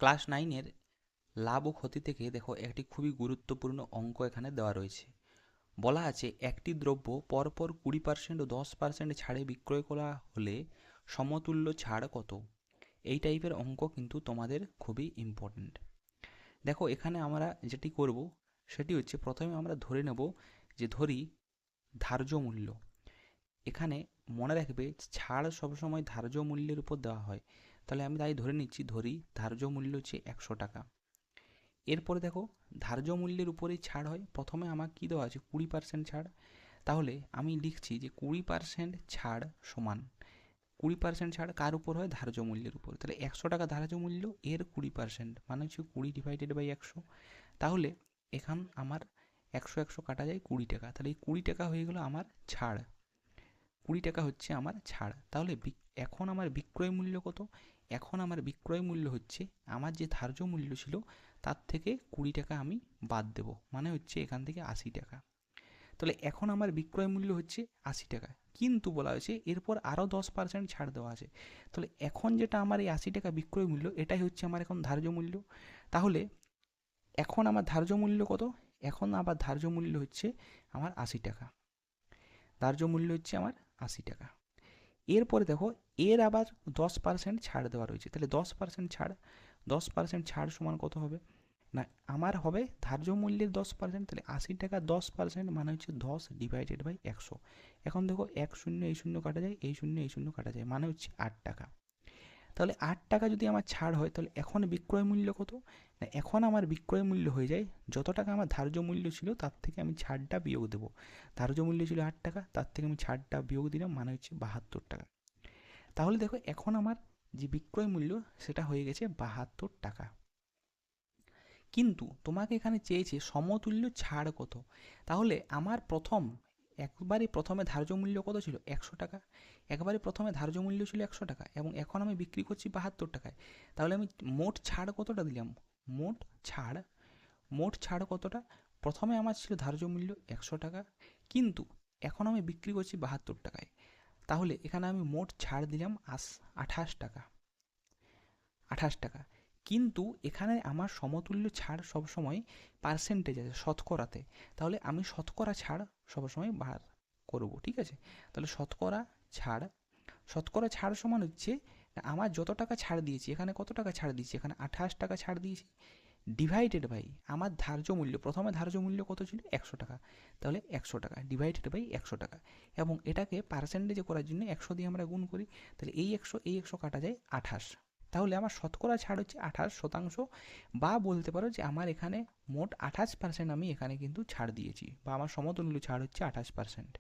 Class 9-এর লাভ ও ক্ষতি থেকে দেখো একটি খুবই গুরুত্বপূর্ণ অঙ্ক এখানে দেওয়া রয়েছে। বলা আছে একটি দ্রব্য পরপর 20% ও 10% ছাড়ে বিক্রয় করা হলে সমতুল্য ছাড় কত? এই টাইপের অঙ্ক কিন্তু তোমাদের খুবই ইম্পর্ট্যান্ট। দেখো এখানে আমরা যেটি করব সেটি হচ্ছে প্রথমে আমরা ধরে নেব যে ধরি ধার্য মূল্য। এখানে মনে রাখবে ছাড় সবসময় ধার্য মূল্যের উপর দেওয়া হয়। তাহলে আমি তাই ধরে নিচ্ছি, ধরি ধার্য মূল্য হচ্ছে 100 টাকা। এরপরে দেখো ধার্য মূল্যের উপরেই ছাড় হয়, প্রথমে আমার কী দেওয়া আছে 20% ছাড়। তাহলে আমি লিখছি যে 20% ছাড় সমান 20% ছাড় কার উপর হয়? ধার্য মূল্যের উপর। তাহলে 100 টাকা ধার্য মূল্য, এর 20% মানে হচ্ছে 20 ডিভাইডেড বাই 100। তাহলে এখান আমার 100 কাটা যায় 20 টাকা, তাহলে এই 20 টাকা হয়ে গেল আমার ছাড়। 20 টাকা হচ্ছে আমার ছাড়। তাহলে এখন আমার বিক্রয় মূল্য কত? এখন আমার বিক্রয় মূল্য হচ্ছে আমার যে ধার্য মূল্য ছিল তার থেকে 20 টাকা আমি বাদ দেব, মানে হচ্ছে এখান থেকে 80 টাকা। তাহলে এখন আমার বিক্রয় মূল্য হচ্ছে 80 টাকা, কিন্তু বলা হয়েছে এরপর আরও 10% ছাড় দেওয়া আছে। তাহলে এখন যেটা আমার এই 80 টাকা বিক্রয় মূল্য, এটাই হচ্ছে আমার এখন ধার্য মূল্য। তাহলে এখন আমার ধার্য মূল্য কত? এখন আবার ধার্য মূল্য হচ্ছে আমার 80 টাকা। ধার্য মূল্য হচ্ছে আমার 80 টাকা। এরপরে দেখো এর আবার 10% ছাড় দেওয়া রয়েছে। তাহলে 10% ছাড়, 10% ছাড় সমান কত হবে? না, আমার হবে ধার্য মূল্যের 10%। তাহলে 80 টাকা 10% মানে হচ্ছে 10 ডিভাইডেড বাই 100। এখন দেখো 1 শূন্য এই শূন্য কাটা যায়, এই শূন্য এই শূন্য কাটা যায়, মানে হচ্ছে 8 টাকা। তাহলে 8 টাকা যদি আমার ছাড় হয়, তাহলে এখন বিক্রয় মূল্য কত? না, এখন আমার বিক্রয় মূল্য হয়ে যায় যত টাকা আমার ধার্য মূল্য ছিল তার থেকে আমি ছাড়টা বিয়োগ দেবো। ধার্য মূল্য ছিল 8 টাকা, তার থেকে আমি ছাড়টা বিয়োগ দিলাম, মানে হচ্ছে 72 টাকা। তাহলে দেখো এখন আমার যে বিক্রয় মূল্য সেটা হয়ে গেছে 72 টাকা। কিন্তু তোমাকে এখানে চেয়েছে সমতুল্য ছাড় কত। তাহলে আমার একবারে প্রথমে ধার্য মূল্য কত ছিল? 100 টাকা। একবারে প্রথমে ধার্য মূল্য ছিল 100 টাকা এবং এখন আমি বিক্রি করছি 72 টাকায়। তাহলে আমি মোট ছাড় কতটা দিলাম? মোট ছাড়, মোট ছাড় কতটা? প্রথমে আমার ছিল ধার্য মূল্য 100 টাকা, কিন্তু এখন আমি বিক্রি করছি 72 টাকায়। তাহলে এখানে আমি মোট ছাড় দিলাম 28 টাকা। 28 টাকা। কিন্তু এখানে আমার সমতুল্য ছাড় সবসময় পার্সেন্টেজ আছে, শতকরাতে। তাহলে আমি শতকরা ছাড় সবসময় বার করব, ঠিক আছে? তাহলে শতকরা ছাড় সমান হচ্ছে আমার যত টাকা ছাড় দিয়েছি, এখানে কত টাকা ছাড় দিয়েছি? এখানে 28 টাকা ছাড় দিয়েছি, ডিভাইডেড বাই আমার ধার্য মূল্য। প্রথমে ধার্য মূল্য কত ছিল? 100 টাকা। তাহলে 100 টাকা ডিভাইডেড বাই 100 টাকা। এবং এটাকে পার্সেন্টেজে করার জন্য 100 দিয়ে আমরা গুণ করি। তাহলে এই 100 কাটা যায় 28। তাহলে আমার শতকরা ছাড় হচ্ছে 28%, বা বলতে পারো যে আমার এখানে মোট 28% আমি এখানে কিন্তু ছাড় দিয়েছি, বা আমার সমতুল্য ছাড় হচ্ছে 28%।